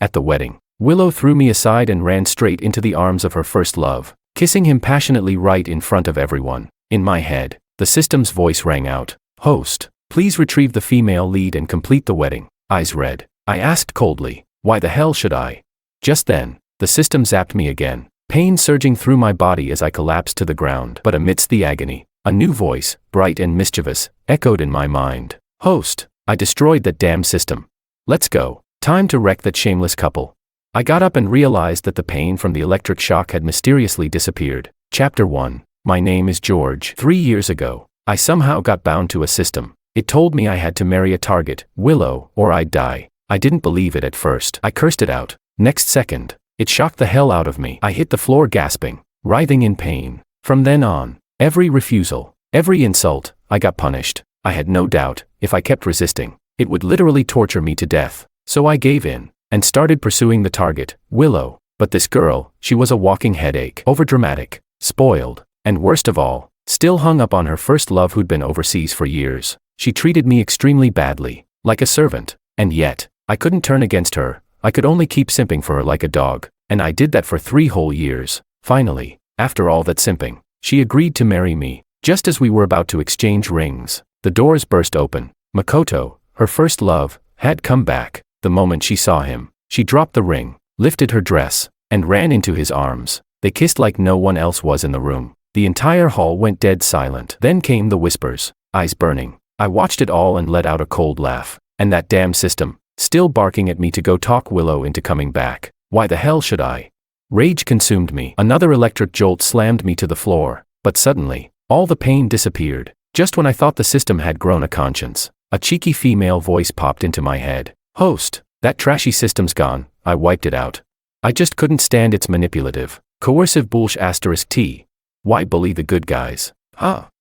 At the wedding, Willow threw me aside and ran straight into the arms of her first love, kissing him passionately right in front of everyone. In my head, the system's voice rang out. Host, please retrieve the female lead and complete the wedding. Eyes red. I asked coldly, why the hell should I? Just then, the system zapped me again, pain surging through my body as I collapsed to the ground. But amidst the agony, a new voice, bright and mischievous, echoed in my mind. Host, I destroyed that damn system. Let's go. Time to wreck that shameless couple. I got up and realized that the pain from the electric shock had mysteriously disappeared. Chapter 1. My name is George. 3 years ago, I somehow got bound to a system. It told me I had to marry a target, Willow, or I'd die. I didn't believe it at first. I cursed it out. Next second, it shocked the hell out of me. I hit the floor gasping, writhing in pain. From then on, every refusal, every insult, I got punished. I had no doubt, if I kept resisting, it would literally torture me to death. So I gave in, and started pursuing the target, Willow. But this girl, she was a walking headache. Overdramatic, spoiled, and worst of all, still hung up on her first love who'd been overseas for years. She treated me extremely badly, like a servant. And yet, I couldn't turn against her. I could only keep simping for her like a dog. And I did that for 3 whole years. Finally, after all that simping, she agreed to marry me. Just as we were about to exchange rings, the doors burst open. Makoto, her first love, had come back. The moment she saw him, she dropped the ring, lifted her dress, and ran into his arms. They kissed like no one else was in the room. The entire hall went dead silent. Then came the whispers, eyes burning. I watched it all and let out a cold laugh. And that damn system, still barking at me to go talk Willow into coming back. Why the hell should I? Rage consumed me. Another electric jolt slammed me to the floor. But suddenly, all the pain disappeared. Just when I thought the system had grown a conscience, a cheeky female voice popped into my head. Host, that trashy system's gone. I wiped it out. I just couldn't stand its manipulative, coercive bullshit *T. Why bully the good guys?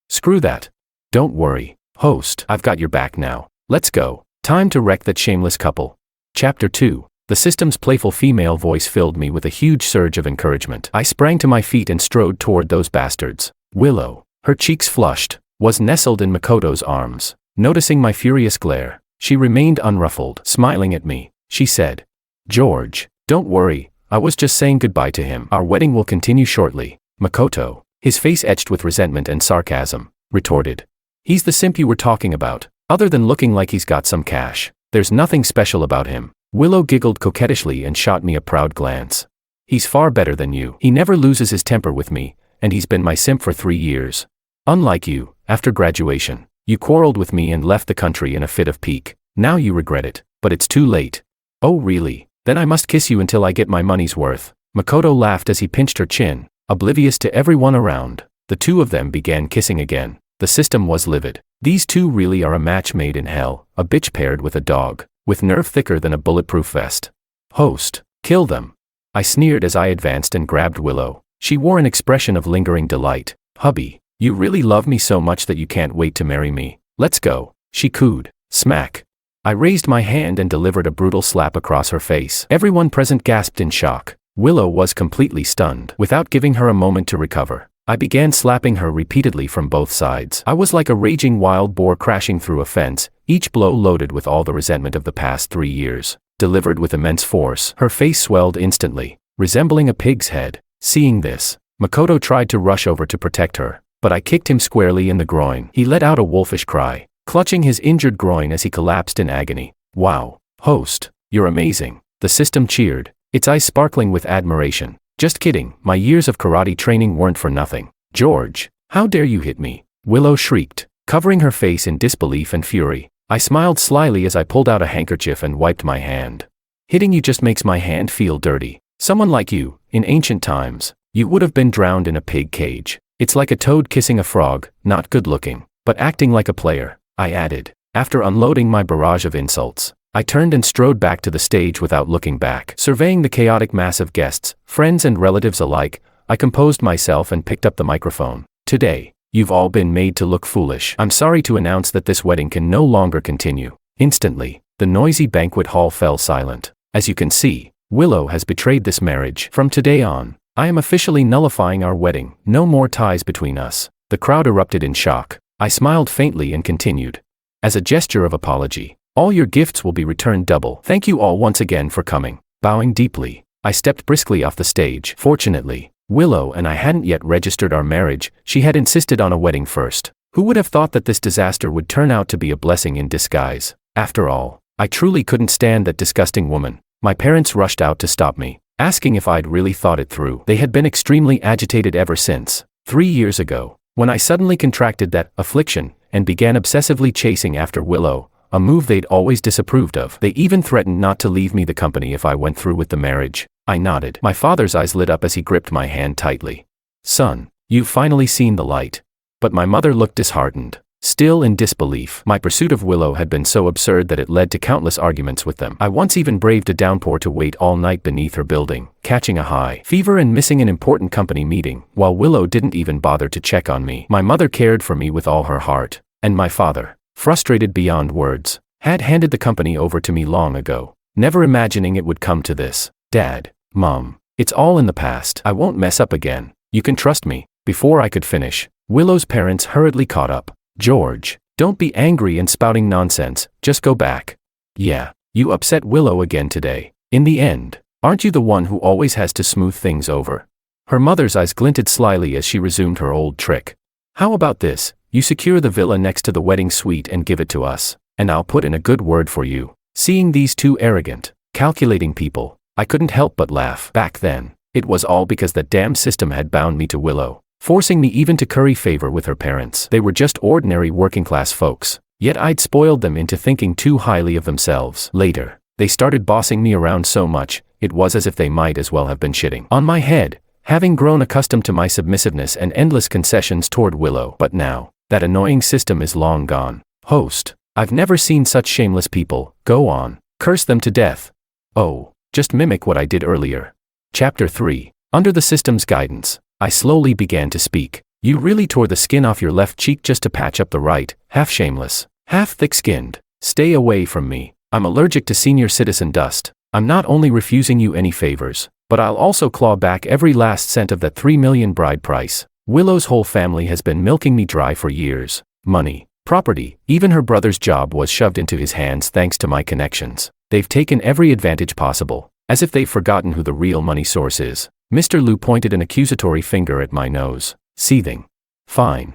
Screw that. Don't worry, host, I've got your back now. Let's go. Time to wreck that shameless couple. Chapter 2. The system's playful female voice filled me with a huge surge of encouragement. I sprang to my feet and strode toward those bastards. Willow, her cheeks flushed, was nestled in Makoto's arms. Noticing my furious glare, she remained unruffled. Smiling at me, she said, George, don't worry, I was just saying goodbye to him. Our wedding will continue shortly. Makoto, his face etched with resentment and sarcasm, retorted. He's the simp you were talking about. Other than looking like he's got some cash, there's nothing special about him. Willow giggled coquettishly and shot me a proud glance. He's far better than you. He never loses his temper with me, and he's been my simp for 3 years. Unlike you, after graduation, you quarreled with me and left the country in a fit of pique. Now you regret it, but it's too late. Oh really? Then I must kiss you until I get my money's worth. Makoto laughed as he pinched her chin, oblivious to everyone around. The two of them began kissing again. The system was livid. These two really are a match made in hell, a bitch paired with a dog, with nerve thicker than a bulletproof vest. Host, kill them. I sneered as I advanced and grabbed Willow. She wore an expression of lingering delight. Hubby, you really love me so much that you can't wait to marry me. Let's go, she cooed. Smack. I raised my hand and delivered a brutal slap across her face. Everyone present gasped in shock. Willow was completely stunned. Without giving her a moment to recover, I began slapping her repeatedly from both sides. I was like a raging wild boar crashing through a fence, each blow loaded with all the resentment of the past 3 years. Delivered with immense force, her face swelled instantly, resembling a pig's head. Seeing this, Makoto tried to rush over to protect her, but I kicked him squarely in the groin. He let out a wolfish cry, clutching his injured groin as he collapsed in agony. Wow, host, you're amazing. The system cheered, its eyes sparkling with admiration. Just kidding, my years of karate training weren't for nothing. George, how dare you hit me? Willow shrieked, covering her face in disbelief and fury. I smiled slyly as I pulled out a handkerchief and wiped my hand. Hitting you just makes my hand feel dirty. Someone like you, in ancient times, you would have been drowned in a pig cage. It's like a toad kissing a frog, not good looking, but acting like a player, I added. After unloading my barrage of insults, I turned and strode back to the stage without looking back. Surveying the chaotic mass of guests, friends and relatives alike, I composed myself and picked up the microphone. Today, you've all been made to look foolish. I'm sorry to announce that this wedding can no longer continue. Instantly, the noisy banquet hall fell silent. As you can see, Willow has betrayed this marriage. From today on, I am officially nullifying our wedding. No more ties between us. The crowd erupted in shock. I smiled faintly and continued. As a gesture of apology, all your gifts will be returned double. Thank you all once again for coming. Bowing deeply, I stepped briskly off the stage. Fortunately, Willow and I hadn't yet registered our marriage. She had insisted on a wedding first. Who would have thought that this disaster would turn out to be a blessing in disguise? After all, I truly couldn't stand that disgusting woman. My parents rushed out to stop me, asking if I'd really thought it through. They had been extremely agitated ever since, 3 years ago, when I suddenly contracted that affliction and began obsessively chasing after Willow, a move they'd always disapproved of. They even threatened not to leave me the company if I went through with the marriage. I nodded. My father's eyes lit up as he gripped my hand tightly. Son, you've finally seen the light. But my mother looked disheartened, still in disbelief. My pursuit of Willow had been so absurd that it led to countless arguments with them. I once even braved a downpour to wait all night beneath her building, catching a high fever and missing an important company meeting, while Willow didn't even bother to check on me. My mother cared for me with all her heart, and my father, frustrated beyond words, had handed the company over to me long ago, never imagining it would come to this. Dad, Mom, it's all in the past. I won't mess up again. You can trust me. Before I could finish, Willow's parents hurriedly caught up. George, don't be angry and spouting nonsense, just go back. Yeah, you upset Willow again today. In the end, aren't you the one who always has to smooth things over? Her mother's eyes glinted slyly as she resumed her old trick. How about this? You secure the villa next to the wedding suite and give it to us, and I'll put in a good word for you. Seeing these two arrogant, calculating people, I couldn't help but laugh. Back then, it was all because that damn system had bound me to Willow, forcing me even to curry favor with her parents. They were just ordinary working-class folks, yet I'd spoiled them into thinking too highly of themselves. Later, they started bossing me around so much, it was as if they might as well have been shitting on my head, having grown accustomed to my submissiveness and endless concessions toward Willow. But now, that annoying system is long gone. Host, I've never seen such shameless people. Go on, curse them to death. Oh, just mimic what I did earlier. Chapter 3. Under the system's guidance, I slowly began to speak. You really tore the skin off your left cheek just to patch up the right, half shameless, half thick-skinned. Stay away from me. I'm allergic to senior citizen dust. I'm not only refusing you any favors, but I'll also claw back every last cent of that $3 million bride price. Willow's whole family has been milking me dry for years. Money, property, even her brother's job was shoved into his hands thanks to my connections. They've taken every advantage possible, as if they've forgotten who the real money source is. Mr. Liu pointed an accusatory finger at my nose, seething. Fine,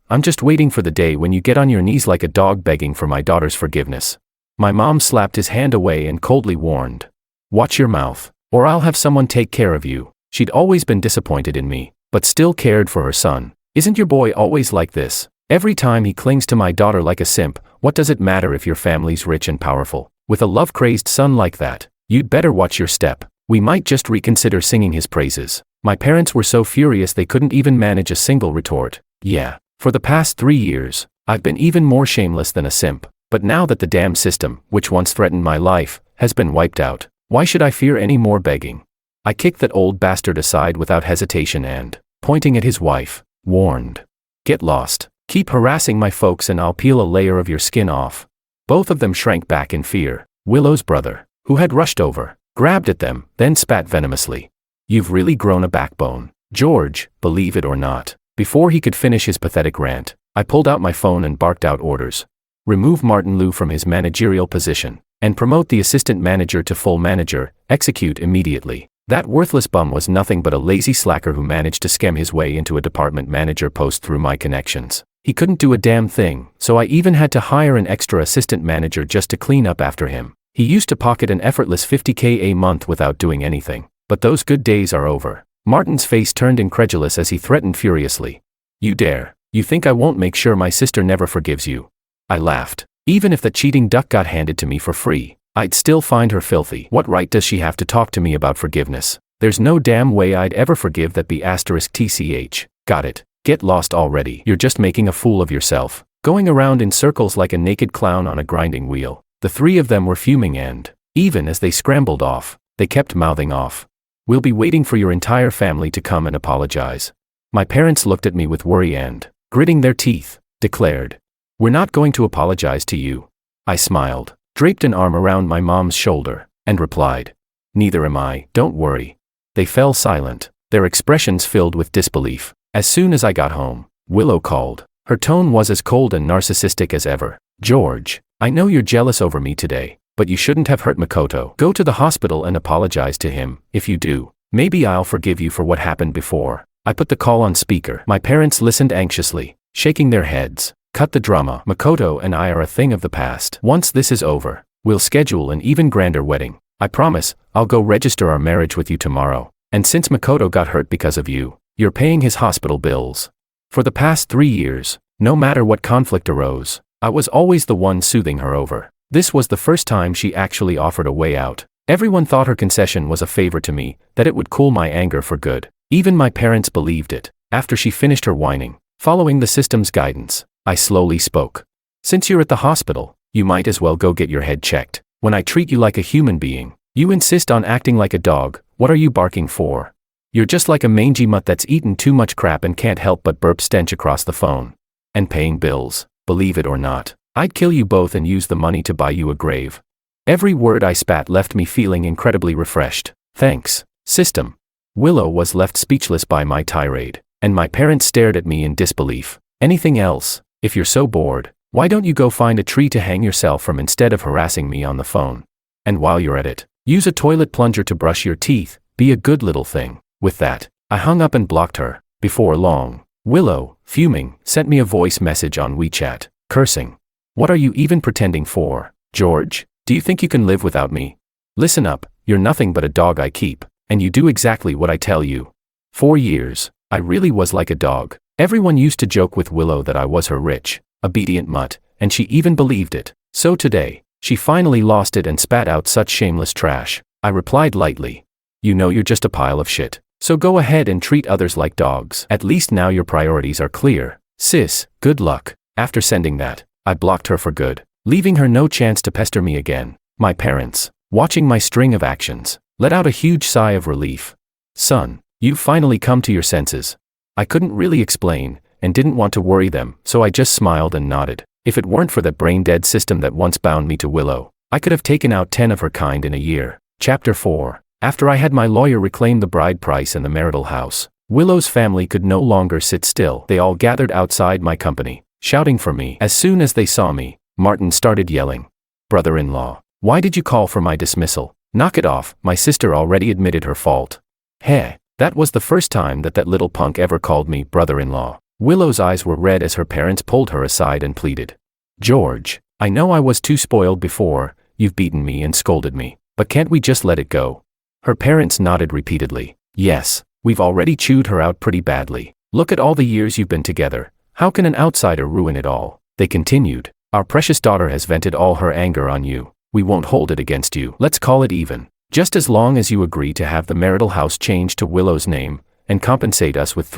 I'm just waiting for the day when you get on your knees like a dog begging for my daughter's forgiveness. My mom slapped his hand away and coldly warned. Watch your mouth, or I'll have someone take care of you. She'd always been disappointed in me, but still cared for her son. Isn't your boy always like this? Every time he clings to my daughter like a simp. What does it matter if your family's rich and powerful? With a love-crazed son like that, you'd better watch your step. We might just reconsider singing his praises. My parents were so furious they couldn't even manage a single retort. Yeah, for the past 3 years, I've been even more shameless than a simp. But now that the damn system, which once threatened my life, has been wiped out, why should I fear any more begging? I kicked that old bastard aside without hesitation and, pointing at his wife, warned. Get lost. Keep harassing my folks and I'll peel a layer of your skin off. Both of them shrank back in fear. Willow's brother, who had rushed over, grabbed at them, then spat venomously. You've really grown a backbone, George, believe it or not. Before he could finish his pathetic rant, I pulled out my phone and barked out orders. Remove Martin Liu from his managerial position, and promote the assistant manager to full manager, execute immediately. That worthless bum was nothing but a lazy slacker who managed to scam his way into a department manager post through my connections. He couldn't do a damn thing, so I even had to hire an extra assistant manager just to clean up after him. He used to pocket an effortless $50K a month without doing anything. But those good days are over. Martin's face turned incredulous as he threatened furiously. You dare? You think I won't make sure my sister never forgives you? I laughed. Even if the cheating duck got handed to me for free, I'd still find her filthy. What right does she have to talk to me about forgiveness? There's no damn way I'd ever forgive that B*TCH. Got it. Get lost already. You're just making a fool of yourself, going around in circles like a naked clown on a grinding wheel. The three of them were fuming and, even as they scrambled off, they kept mouthing off. We'll be waiting for your entire family to come and apologize. My parents looked at me with worry and, gritting their teeth, declared. We're not going to apologize to you. I smiled, draped an arm around my mom's shoulder, and replied. Neither am I, don't worry. They fell silent, their expressions filled with disbelief. As soon as I got home, Willow called. Her tone was as cold and narcissistic as ever. George, I know you're jealous over me today. But you shouldn't have hurt Makoto. Go to the hospital and apologize to him. If you do, maybe I'll forgive you for what happened before. I put the call on speaker. My parents listened anxiously, shaking their heads. Cut the drama. Makoto and I are a thing of the past. Once this is over, we'll schedule an even grander wedding. I promise, I'll go register our marriage with you tomorrow. And since Makoto got hurt because of you, you're paying his hospital bills. For the past 3 years, no matter what conflict arose, I was always the one soothing her over. This was the first time she actually offered a way out. Everyone thought her concession was a favor to me, that it would cool my anger for good. Even my parents believed it. After she finished her whining, following the system's guidance, I slowly spoke. Since you're at the hospital, you might as well go get your head checked. When I treat you like a human being, you insist on acting like a dog. What are you barking for? You're just like a mangy mutt that's eaten too much crap and can't help but burp stench across the phone. And paying bills, believe it or not. I'd kill you both and use the money to buy you a grave. Every word I spat left me feeling incredibly refreshed. Thanks, system. Willow was left speechless by my tirade, and my parents stared at me in disbelief. Anything else? If you're so bored, why don't you go find a tree to hang yourself from instead of harassing me on the phone? And while you're at it, use a toilet plunger to brush your teeth. Be a good little thing. With that, I hung up and blocked her. Before long, Willow, fuming, sent me a voice message on WeChat, cursing. What are you even pretending for, George? Do you think you can live without me? Listen up, you're nothing but a dog I keep, and you do exactly what I tell you. 4 years, I really was like a dog. Everyone used to joke with Willow that I was her rich, obedient mutt, and she even believed it. So today, she finally lost it and spat out such shameless trash. I replied lightly. You know you're just a pile of shit. So go ahead and treat others like dogs. At least now your priorities are clear. Sis, good luck. After sending that, I blocked her for good, leaving her no chance to pester me again. My parents, watching my string of actions, let out a huge sigh of relief. Son, you've finally come to your senses. I couldn't really explain, and didn't want to worry them, so I just smiled and nodded. If it weren't for that brain-dead system that once bound me to Willow, I could have taken out 10 of her kind in a year. Chapter 4. After I had my lawyer reclaim the bride price and the marital house, Willow's family could no longer sit still. They all gathered outside my company, shouting for me. As soon as they saw me, Martin started yelling. Brother-in-law, why did you call for my dismissal? Knock it off, my sister already admitted her fault. Heh. That was the first time that little punk ever called me brother-in-law. Willow's eyes were red as her parents pulled her aside and pleaded. George, I know I was too spoiled before, you've beaten me and scolded me, but can't we just let it go? Her parents nodded repeatedly. Yes, we've already chewed her out pretty badly. Look at all the years you've been together. How can an outsider ruin it all? They continued. Our precious daughter has vented all her anger on you. We won't hold it against you. Let's call it even. Just as long as you agree to have the marital house changed to Willow's name, and compensate us with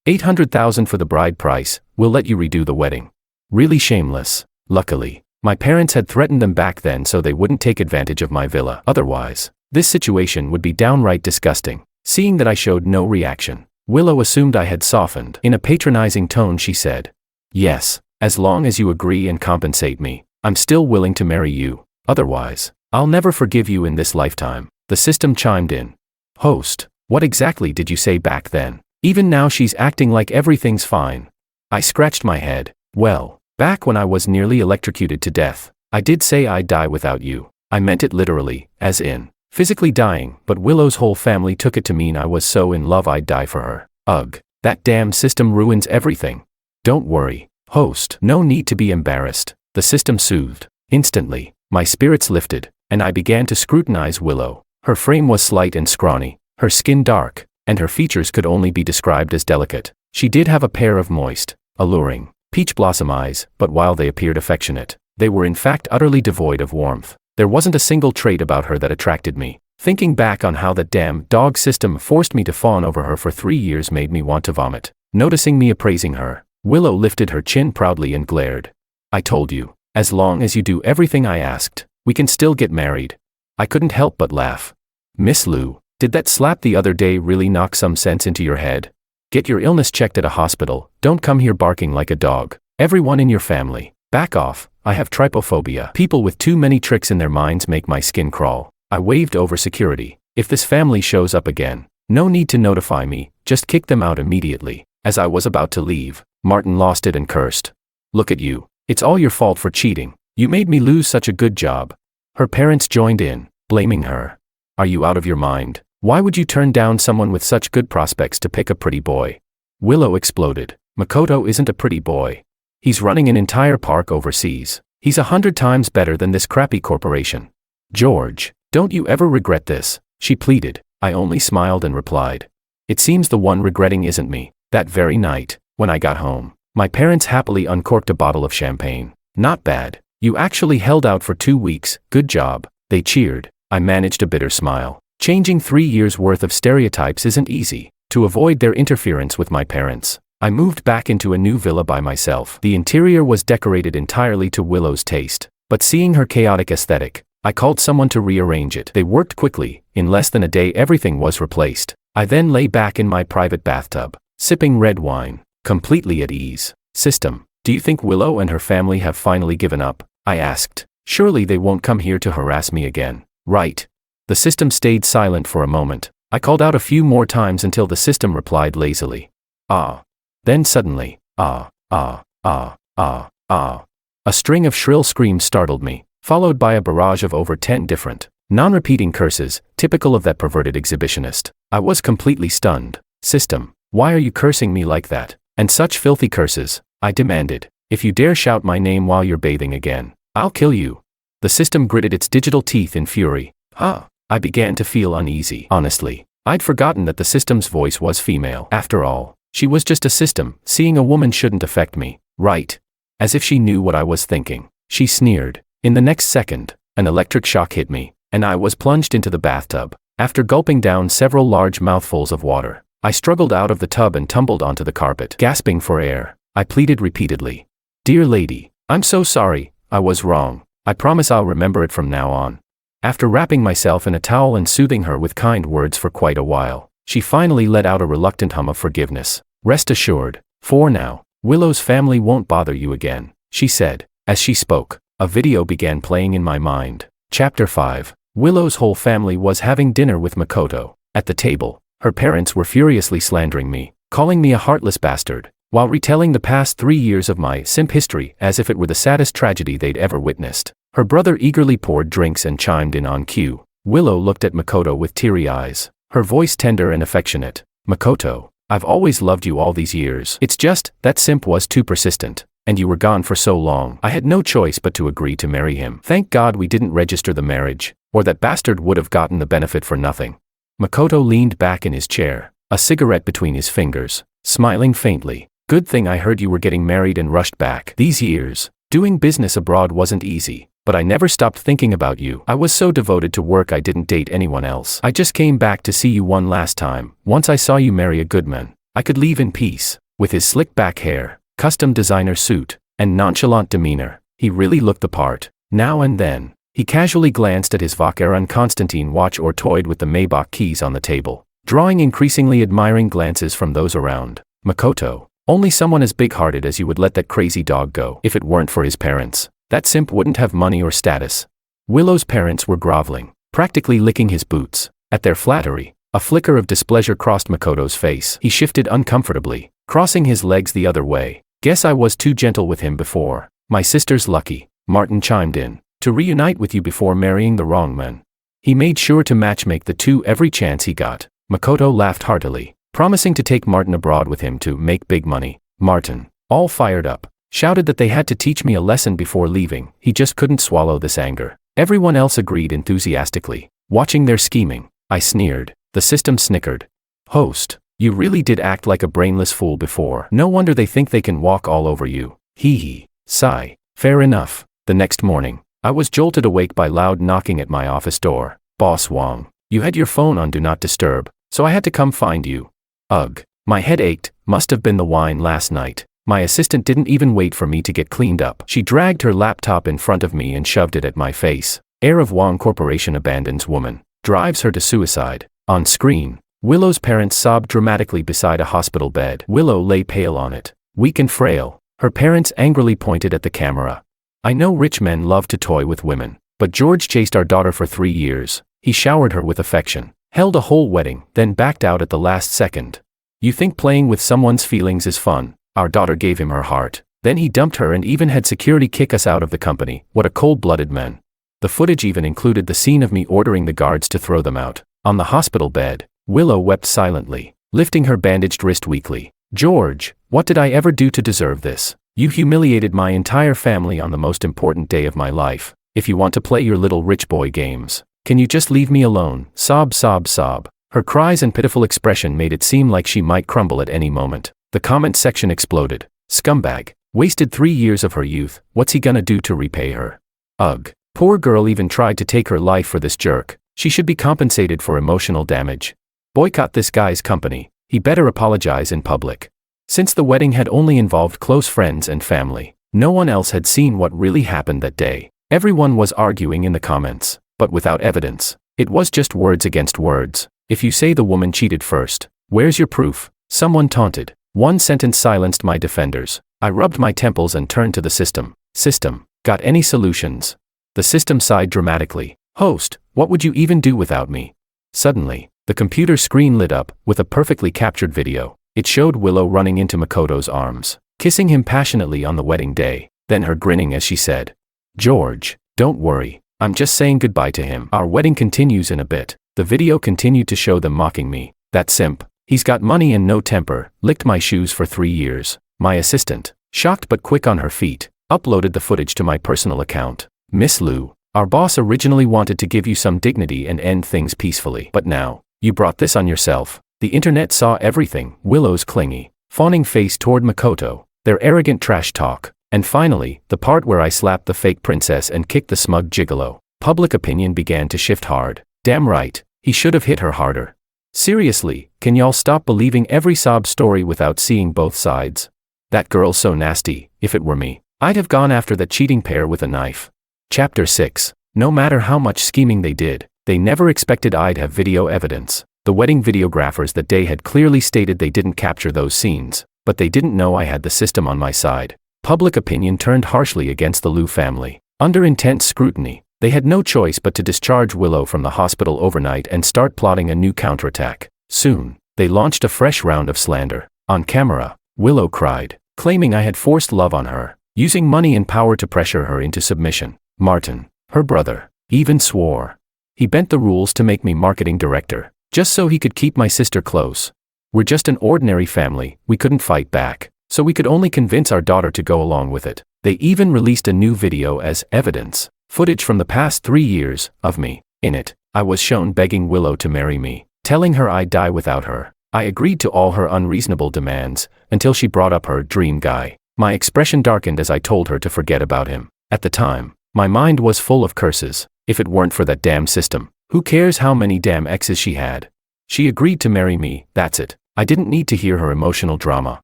800,000 for the bride price, we'll let you redo the wedding. Really shameless. Luckily, my parents had threatened them back then so they wouldn't take advantage of my villa. Otherwise, this situation would be downright disgusting. Seeing that I showed no reaction, Willow assumed I had softened. In a patronizing tone she said, yes, as long as you agree and compensate me, I'm still willing to marry you. Otherwise, I'll never forgive you in this lifetime. The system chimed in. Host, what exactly did you say back then? Even now she's acting like everything's fine. I scratched my head. Well, back when I was nearly electrocuted to death, I did say I'd die without you. I meant it literally, as in physically dying, but Willow's whole family took it to mean I was so in love I'd die for her. Ugh, that damn system ruins everything. Don't worry, host. No need to be embarrassed. The system soothed. Instantly, my spirits lifted, and I began to scrutinize Willow. Her frame was slight and scrawny, her skin dark, and her features could only be described as delicate. She did have a pair of moist, alluring, peach blossom eyes, but while they appeared affectionate, they were in fact utterly devoid of warmth. There wasn't a single trait about her that attracted me. Thinking back on how that damn dog system forced me to fawn over her for 3 years made me want to vomit. Noticing me appraising her, Willow lifted her chin proudly and glared. I told you, as long as you do everything I asked, we can still get married. I couldn't help but laugh. Miss Lou, did that slap the other day really knock some sense into your head? Get your illness checked at a hospital, don't come here barking like a dog. Everyone in your family, back off, I have trypophobia. People with too many tricks in their minds make my skin crawl. I waved over security. If this family shows up again, no need to notify me, just kick them out immediately. As I was about to leave, Martin lost it and cursed. Look at you, it's all your fault for cheating. You made me lose such a good job." Her parents joined in, blaming her. "Are you out of your mind? Why would you turn down someone with such good prospects to pick a pretty boy?" Willow exploded. "Makoto isn't a pretty boy. He's running an entire park overseas. He's 100 times better than this crappy corporation." "George, don't you ever regret this?" she pleaded. I only smiled and replied, "It seems the one regretting isn't me." That very night, when I got home, my parents happily uncorked a bottle of champagne. "Not bad. You actually held out for 2 weeks, good job." They cheered. I managed a bitter smile. Changing 3 years' worth of stereotypes isn't easy. To avoid their interference with my parents, I moved back into a new villa by myself. The interior was decorated entirely to Willow's taste, but seeing her chaotic aesthetic, I called someone to rearrange it. They worked quickly. In less than a day everything was replaced. I then lay back in my private bathtub, sipping red wine, completely at ease. "System, do you think Willow and her family have finally given up?" I asked. "Surely they won't come here to harass me again, right?" The system stayed silent for a moment. I called out a few more times until the system replied lazily, "Ah." Then suddenly, "Ah, ah, ah, ah, ah." A string of shrill screams startled me, followed by a barrage of over 10 different, non-repeating curses, typical of that perverted exhibitionist. I was completely stunned. "System, why are you cursing me like that? And such filthy curses," I demanded. "If you dare shout my name while you're bathing again, I'll kill you." The system gritted its digital teeth in fury. I began to feel uneasy. Honestly, I'd forgotten that the system's voice was female. After all, she was just a system. Seeing a woman shouldn't affect me, right? As if she knew what I was thinking, she sneered. In the next second, an electric shock hit me, and I was plunged into the bathtub. After gulping down several large mouthfuls of water, I struggled out of the tub and tumbled onto the carpet. Gasping for air, I pleaded repeatedly, "Dear lady, I'm so sorry, I was wrong. I promise I'll remember it from now on." After wrapping myself in a towel and soothing her with kind words for quite a while, she finally let out a reluctant hum of forgiveness. "Rest assured, for now, Willow's family won't bother you again," she said. As she spoke, a video began playing in my mind. Chapter 5. Willow's whole family was having dinner with Makoto. At the table, her parents were furiously slandering me, calling me a heartless bastard, while retelling the past 3 years of my simp history as if it were the saddest tragedy they'd ever witnessed. Her brother eagerly poured drinks and chimed in on cue. Willow looked at Makoto with teary eyes, her voice tender and affectionate. "Makoto, I've always loved you all these years. It's just, that simp was too persistent, and you were gone for so long. I had no choice but to agree to marry him. Thank God we didn't register the marriage, or that bastard would have gotten the benefit for nothing." Makoto leaned back in his chair, a cigarette between his fingers, smiling faintly. "Good thing I heard you were getting married and rushed back. These years, doing business abroad wasn't easy. But I never stopped thinking about you. I was so devoted to work I didn't date anyone else. I just came back to see you one last time. Once I saw you marry a good man, I could leave in peace." With his slick back hair, custom designer suit, and nonchalant demeanor, he really looked the part. Now and then, he casually glanced at his Vacheron Constantin watch or toyed with the Maybach keys on the table, drawing increasingly admiring glances from those around. "Makoto, only someone as big-hearted as you would let that crazy dog go. If it weren't for his parents, that simp wouldn't have money or status." Willow's parents were groveling, practically licking his boots. At their flattery, a flicker of displeasure crossed Makoto's face. He shifted uncomfortably, crossing his legs the other way. "Guess I was too gentle with him before. My sister's lucky," Martin chimed in, "to reunite with you before marrying the wrong man. He made sure to matchmake the two every chance he got." Makoto laughed heartily, promising to take Martin abroad with him to make big money. Martin, all fired up, shouted that they had to teach me a lesson before leaving. He just couldn't swallow this anger. Everyone else agreed enthusiastically, watching their scheming. I sneered. The system snickered. "Host, you really did act like a brainless fool before. No wonder they think they can walk all over you." Hee hee. Sigh. Fair enough. The next morning, I was jolted awake by loud knocking at my office door. "Boss Wong, you had your phone on Do Not Disturb, so I had to come find you." Ugh. My head ached. Must have been the wine last night. My assistant didn't even wait for me to get cleaned up. She dragged her laptop in front of me and shoved it at my face. "Heir of Wong Corporation abandons woman, drives her to suicide." On screen, Willow's parents sobbed dramatically beside a hospital bed. Willow lay pale on it, weak and frail. Her parents angrily pointed at the camera. "I know rich men love to toy with women, but George chased our daughter for 3 years. He showered her with affection, held a whole wedding, then backed out at the last second. You think playing with someone's feelings is fun? Our daughter gave him her heart. Then he dumped her and even had security kick us out of the company. What a cold-blooded man. The footage even included the scene of me ordering the guards to throw them out. On the hospital bed, Willow wept silently, lifting her bandaged wrist weakly. George, what did I ever do to deserve this? You humiliated my entire family on the most important day of my life. If you want to play your little rich boy games, can you just leave me alone? Sob, sob, sob. Her cries and pitiful expression made it seem like she might crumble at any moment. The comment section exploded. Scumbag. Wasted 3 years of her youth. What's he gonna do to repay her? Ugh. Poor girl even tried to take her life for this jerk. She should be compensated for emotional damage. Boycott this guy's company. He better apologize in public. Since the wedding had only involved close friends and family, no one else had seen what really happened that day. Everyone was arguing in the comments, but without evidence. It was just words against words. If you say the woman cheated first, where's your proof? Someone taunted. One sentence silenced my defenders. I rubbed my temples and turned to the system. System, got any solutions? The system sighed dramatically. Host, what would you even do without me? Suddenly, the computer screen lit up with a perfectly captured video. It showed Willow running into Makoto's arms, kissing him passionately on the wedding day, then her grinning as she said, George, don't worry, I'm just saying goodbye to him. Our wedding continues in a bit. The video continued to show them mocking me. That simp, he's got money and no temper, licked my shoes for 3 years. My assistant, shocked but quick on her feet, uploaded the footage to my personal account. Miss Lou, our boss originally wanted to give you some dignity and end things peacefully, but now, you brought this on yourself. The internet saw everything. Willow's clingy, fawning face toward Makoto, their arrogant trash talk, and finally, the part where I slapped the fake princess and kicked the smug gigolo. Public opinion began to shift hard. Damn right, he should have hit her harder. Seriously, can y'all stop believing every sob story without seeing both sides? That girl's so nasty. If it were me, I'd have gone after that cheating pair with a knife. Chapter 6. No matter how much scheming they did, they never expected I'd have video evidence. The wedding videographers that day had clearly stated they didn't capture those scenes, but they didn't know I had the system on my side. Public opinion turned harshly against the Liu family. Under intense scrutiny, they had no choice but to discharge Willow from the hospital overnight and start plotting a new counterattack. Soon, they launched a fresh round of slander. On camera, Willow cried, claiming I had forced love on her, using money and power to pressure her into submission. Martin, her brother, even swore. He bent the rules to make me marketing director, just so he could keep my sister close. We're just an ordinary family, we couldn't fight back, so we could only convince our daughter to go along with it. They even released a new video as evidence, footage from the past 3 years, of me. In it, I was shown begging Willow to marry me, telling her I'd die without her. I agreed to all her unreasonable demands, until she brought up her dream guy. My expression darkened as I told her to forget about him. At the time, my mind was full of curses. If it weren't for that damn system, who cares how many damn exes she had? She agreed to marry me, that's it. I didn't need to hear her emotional drama.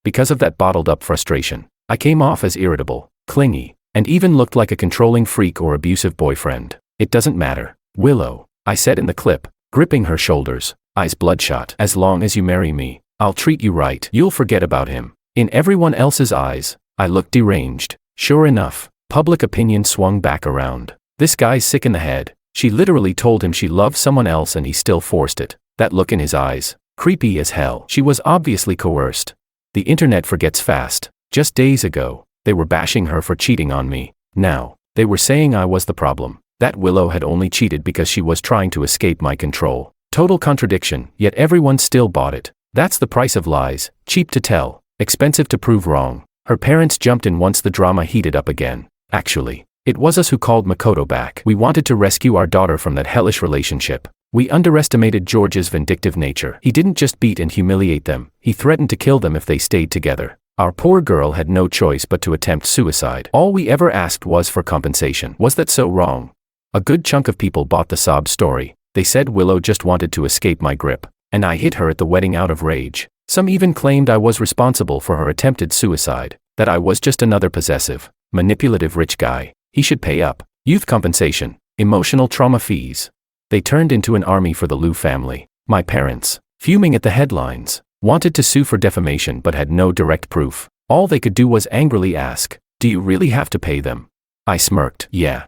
Because of that bottled-up frustration, I came off as irritable, clingy, and even looked like a controlling freak or abusive boyfriend. It doesn't matter, Willow, I said in the clip, gripping her shoulders, eyes bloodshot. As long as you marry me, I'll treat you right. You'll forget about him. In everyone else's eyes, I looked deranged. Sure enough, public opinion swung back around. This guy's sick in the head. She literally told him she loved someone else and he still forced it. That look in his eyes, creepy as hell. She was obviously coerced. The internet forgets fast. Just days ago, they were bashing her for cheating on me. Now, they were saying I was the problem. That Willow had only cheated because she was trying to escape my control. Total contradiction, yet everyone still bought it. That's the price of lies, cheap to tell, expensive to prove wrong. Her parents jumped in once the drama heated up again. Actually, it was us who called Makoto back. We wanted to rescue our daughter from that hellish relationship. We underestimated George's vindictive nature. He didn't just beat and humiliate them, he threatened to kill them if they stayed together. Our poor girl had no choice but to attempt suicide. All we ever asked was for compensation. Was that so wrong? A good chunk of people bought the sob story. They said Willow just wanted to escape my grip, and I hit her at the wedding out of rage. Some even claimed I was responsible for her attempted suicide, that I was just another possessive, manipulative rich guy. He should pay up. Youth compensation, emotional trauma fees. They turned into an army for the Liu family. My parents, fuming at the headlines, wanted to sue for defamation but had no direct proof. All they could do was angrily ask, "Do you really have to pay them?" I smirked. "Yeah,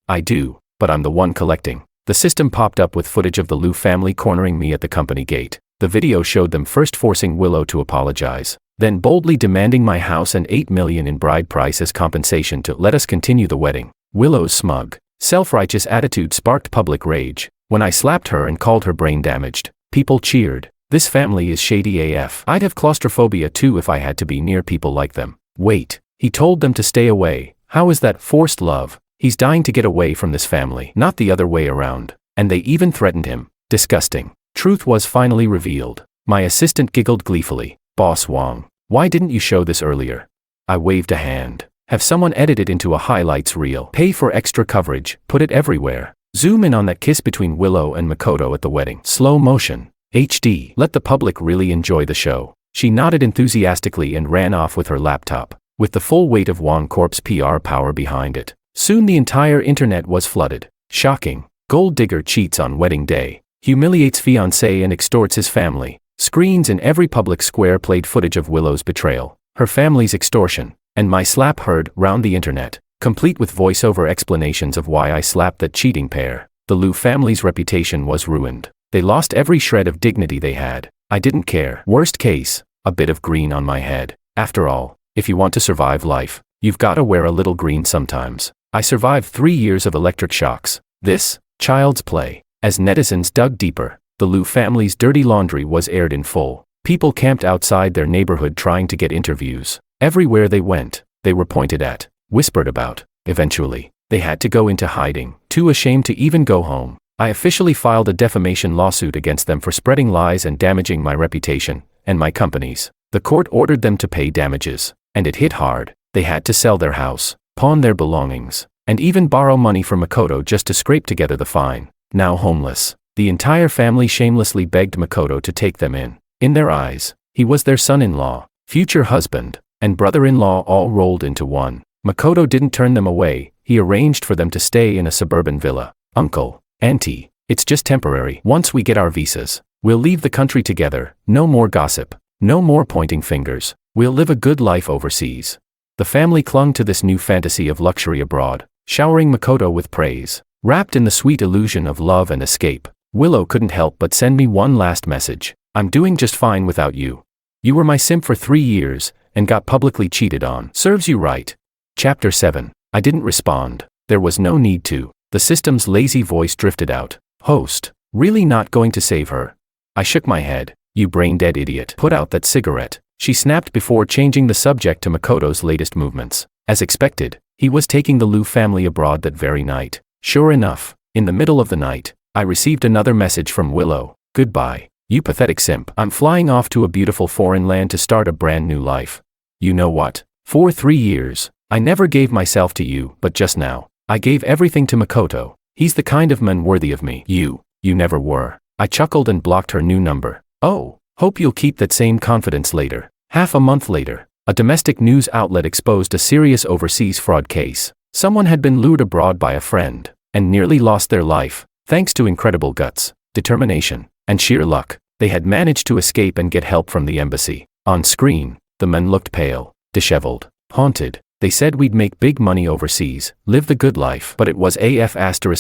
I do, but I'm the one collecting." The system popped up with footage of the Liu family cornering me at the company gate. The video showed them first forcing Willow to apologize, then boldly demanding my house and $8 million in bride price as compensation to let us continue the wedding. Willow's smug, self-righteous attitude sparked public rage. When I slapped her and called her brain damaged, people cheered. This family is shady AF. I'd have claustrophobia too if I had to be near people like them. Wait, he told them to stay away. How is that forced love? He's dying to get away from this family, not the other way around. And they even threatened him. Disgusting. Truth was finally revealed. My assistant giggled gleefully. Boss Wong, why didn't you show this earlier? I waved a hand. Have someone edit it into a highlights reel. Pay for extra coverage, put it everywhere. Zoom in on that kiss between Willow and Makoto at the wedding. Slow motion. HD. Let the public really enjoy the show. She nodded enthusiastically and ran off with her laptop, with the full weight of Wong Corp's PR power behind it. Soon the entire internet was flooded. Shocking. Gold digger cheats on wedding day. Humiliates fiancé and extorts his family. Screens in every public square played footage of Willow's betrayal, her family's extortion, and my slap heard round the internet, complete with voiceover explanations of why I slapped that cheating pair. The Liu family's reputation was ruined. They lost every shred of dignity they had. I didn't care. Worst case, a bit of green on my head. After all, if you want to survive life, you've got to wear a little green sometimes. I survived 3 years of electric shocks. This, child's play. As netizens dug deeper, the Liu family's dirty laundry was aired in full. People camped outside their neighborhood trying to get interviews. Everywhere they went, they were pointed at, whispered about. Eventually, they had to go into hiding, too ashamed to even go home. I officially filed a defamation lawsuit against them for spreading lies and damaging my reputation, and my company's. The court ordered them to pay damages, and it hit hard. They had to sell their house, pawn their belongings, and even borrow money from Makoto just to scrape together the fine. Now homeless, the entire family shamelessly begged Makoto to take them in. In their eyes, he was their son-in-law, future husband, and brother-in-law all rolled into one. Makoto didn't turn them away. He arranged for them to stay in a suburban villa. Uncle, auntie, it's just temporary. Once we get our visas, we'll leave the country together. No more gossip, no more pointing fingers. We'll live a good life overseas. The family clung to this new fantasy of luxury abroad, showering Makoto with praise. Wrapped in the sweet illusion of love and escape, Willow couldn't help but send me one last message. I'm doing just fine without you. You were my simp for 3 years, and got publicly cheated on. Serves you right. Chapter 7. I didn't respond. There was no need to. The system's lazy voice drifted out. Host, really not going to save her? I shook my head. You brain-dead idiot. Put out that cigarette. She snapped before changing the subject to Makoto's latest movements. As expected, he was taking the Liu family abroad that very night. Sure enough, in the middle of the night, I received another message from Willow. Goodbye, you pathetic simp. I'm flying off to a beautiful foreign land to start a brand new life. You know what? For 3 years, I never gave myself to you, but just now, I gave everything to Makoto. He's the kind of man worthy of me. You never were. I chuckled and blocked her new number. Oh, hope you'll keep that same confidence later. Half a month later, a domestic news outlet exposed a serious overseas fraud case. Someone had been lured abroad by a friend, and nearly lost their life. Thanks to incredible guts, determination, and sheer luck, they had managed to escape and get help from the embassy. On screen, the men looked pale, disheveled, haunted. They said we'd make big money overseas, live the good life, but it was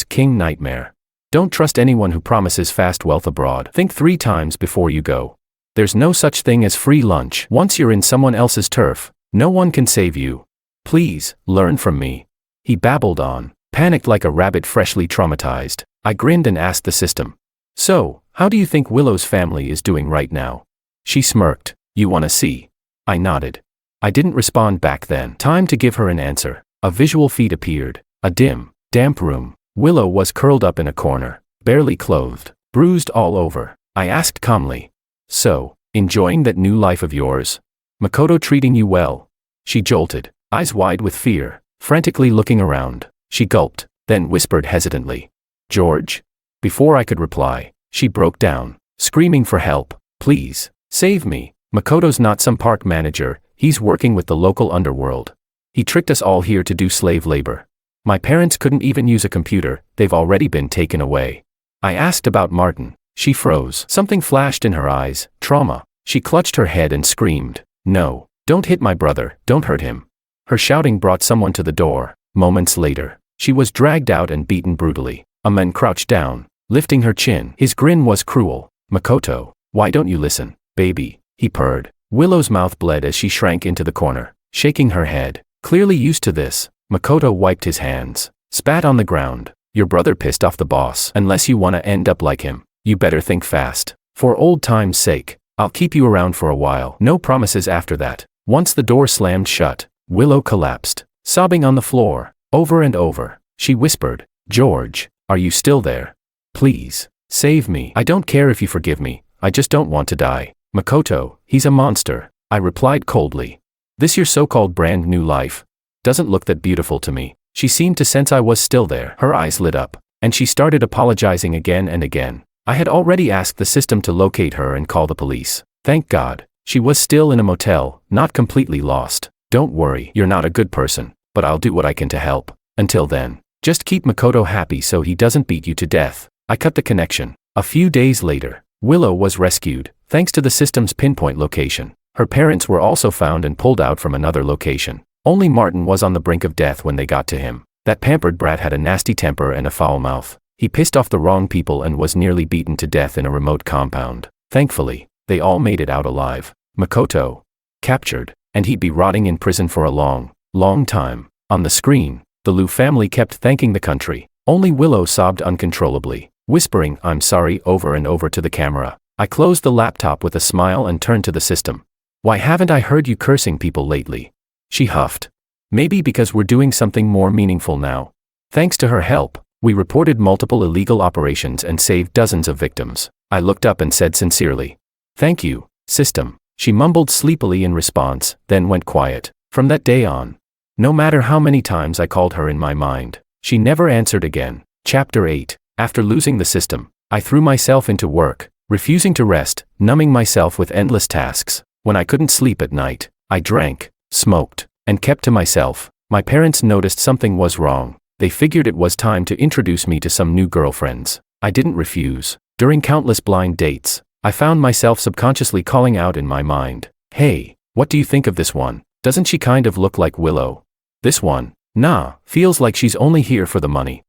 king nightmare. Don't trust anyone who promises fast wealth abroad. Think 3 times before you go. There's no such thing as free lunch. Once you're in someone else's turf, no one can save you. Please, learn from me. He babbled on, panicked like a rabbit freshly traumatized. I grinned and asked the system. So, how do you think Willow's family is doing right now? She smirked. You wanna see? I nodded. I didn't respond back then. Time to give her an answer. A visual feed appeared. A dim, damp room. Willow was curled up in a corner, barely clothed, bruised all over. I asked calmly. So, enjoying that new life of yours? Makoto treating you well? She jolted, eyes wide with fear, frantically looking around. She gulped, then whispered hesitantly. George? Before I could reply, she broke down, screaming for help. Please, save me. Makoto's not some park manager, he's working with the local underworld. He tricked us all here to do slave labor. My parents couldn't even use a computer, they've already been taken away. I asked about Martin. She froze. Something flashed in her eyes. Trauma. She clutched her head and screamed. No, don't hit my brother, don't hurt him. Her shouting brought someone to the door. Moments later, she was dragged out and beaten brutally. A man crouched down, lifting her chin. His grin was cruel. Makoto, why don't you listen, baby? He purred. Willow's mouth bled as she shrank into the corner, shaking her head. Clearly used to this, Makoto wiped his hands, spat on the ground. Your brother pissed off the boss. Unless you wanna end up like him, you better think fast. For old time's sake, I'll keep you around for a while. No promises after that. Once the door slammed shut, Willow collapsed, sobbing on the floor. Over and over, she whispered, George, are you still there? Please, save me. I don't care if you forgive me, I just don't want to die. Makoto, he's a monster, I replied coldly. This your so-called brand new life doesn't look that beautiful to me. She seemed to sense I was still there. Her eyes lit up, and she started apologizing again and again. I had already asked the system to locate her and call the police. Thank God, she was still in a motel, not completely lost. Don't worry, you're not a good person, but I'll do what I can to help. Until then, just keep Makoto happy so he doesn't beat you to death. I cut the connection. A few days later, Willow was rescued, thanks to the system's pinpoint location. Her parents were also found and pulled out from another location. Only Martin was on the brink of death when they got to him. That pampered brat had a nasty temper and a foul mouth. He pissed off the wrong people and was nearly beaten to death in a remote compound. Thankfully, they all made it out alive. Makoto, captured, and he'd be rotting in prison for a long, long time. On the screen, the Liu family kept thanking the country. Only Willow sobbed uncontrollably, whispering, I'm sorry, over and over to the camera. I closed the laptop with a smile and turned to the system. Why haven't I heard you cursing people lately? She huffed. Maybe because we're doing something more meaningful now. Thanks to her help, we reported multiple illegal operations and saved dozens of victims. I looked up and said sincerely, thank you, system. She mumbled sleepily in response, then went quiet. From that day on, no matter how many times I called her in my mind, she never answered again. Chapter 8. After losing the system, I threw myself into work, refusing to rest, numbing myself with endless tasks. When I couldn't sleep at night, I drank, smoked, and kept to myself. My parents noticed something was wrong. They figured it was time to introduce me to some new girlfriends. I didn't refuse. During countless blind dates, I found myself subconsciously calling out in my mind, hey, what do you think of this one? Doesn't she kind of look like Willow? This one? Nah, feels like she's only here for the money.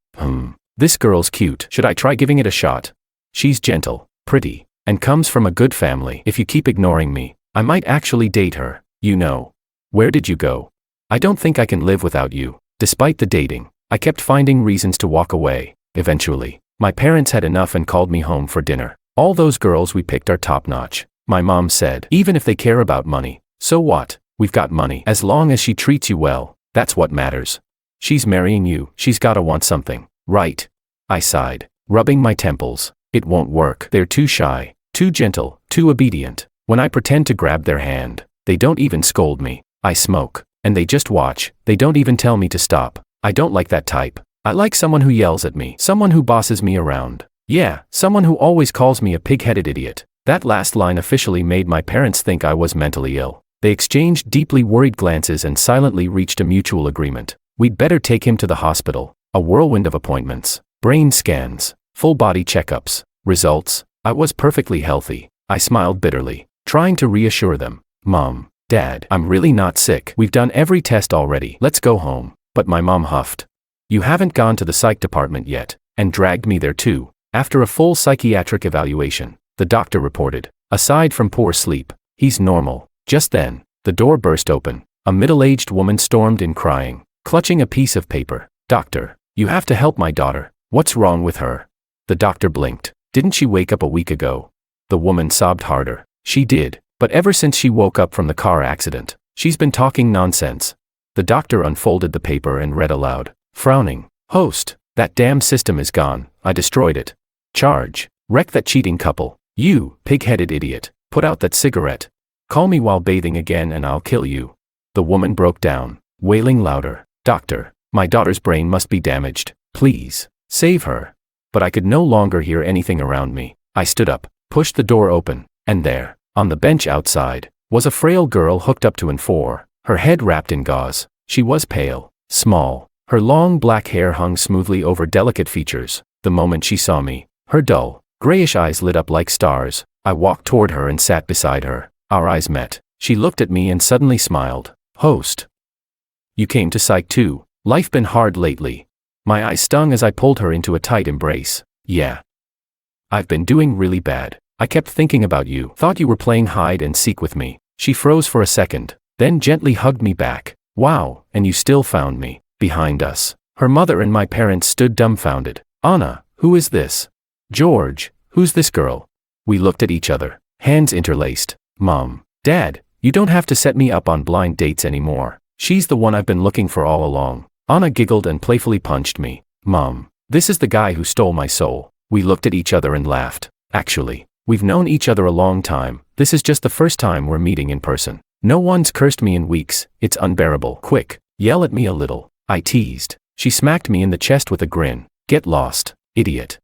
This girl's cute. Should I try giving it a shot? She's gentle, pretty, and comes from a good family. If you keep ignoring me, I might actually date her, you know. Where did you go? I don't think I can live without you. Despite the dating, I kept finding reasons to walk away. Eventually, my parents had enough and called me home for dinner. All those girls we picked are top-notch. My mom said, even if they care about money, so what? We've got money. As long as she treats you well, that's what matters. She's marrying you, she's gotta want something, right? I sighed, rubbing my temples. It won't work. They're too shy, too gentle, too obedient. When I pretend to grab their hand, they don't even scold me. I smoke, and they just watch. They don't even tell me to stop. I don't like that type. I like someone who yells at me, someone who bosses me around. Yeah, someone who always calls me a pig-headed idiot. That last line officially made my parents think I was mentally ill. They exchanged deeply worried glances and silently reached a mutual agreement. We'd better take him to the hospital. A whirlwind of appointments, brain scans, full-body checkups. Results, I was perfectly healthy. I smiled bitterly, trying to reassure them. Mom, Dad, I'm really not sick. We've done every test already. Let's go home. But my mom huffed. You haven't gone to the psych department yet, and dragged me there too. After a full psychiatric evaluation, the doctor reported, aside from poor sleep, he's normal. Just then, the door burst open. A middle-aged woman stormed in crying, clutching a piece of paper. Doctor, you have to help my daughter. What's wrong with her? The doctor blinked. Didn't she wake up a week ago? The woman sobbed harder. She did, but ever since she woke up from the car accident, she's been talking nonsense. The doctor unfolded the paper and read aloud, frowning. Host, that damn system is gone. I destroyed it. Charge, wreck that cheating couple. You, pig-headed idiot, put out that cigarette. Call me while bathing again and I'll kill you. The woman broke down, wailing louder. Doctor, my daughter's brain must be damaged. Please, save her. But I could no longer hear anything around me. I stood up, pushed the door open, and there, on the bench outside, was a frail girl hooked up to an 4, her head wrapped in gauze. She was pale, small. Her long black hair hung smoothly over delicate features. The moment she saw me, her dull, grayish eyes lit up like stars. I walked toward her and sat beside her. Our eyes met. She looked at me and suddenly smiled. Host. You came to psych too. Life been hard lately. My eyes stung as I pulled her into a tight embrace. Yeah. I've been doing really bad. I kept thinking about you. Thought you were playing hide and seek with me. She froze for a second, then gently hugged me back. Wow, and you still found me. Behind us, her mother and my parents stood dumbfounded. Anna, who is this? George, who's this girl? We looked at each other, hands interlaced. Mom, Dad, you don't have to set me up on blind dates anymore. She's the one I've been looking for all along. Anna giggled and playfully punched me. Mom, this is the guy who stole my soul. We looked at each other and laughed. Actually, we've known each other a long time. This is just the first time we're meeting in person. No one's cursed me in weeks. It's unbearable. Quick, yell at me a little, I teased. She smacked me in the chest with a grin. Get lost, idiot.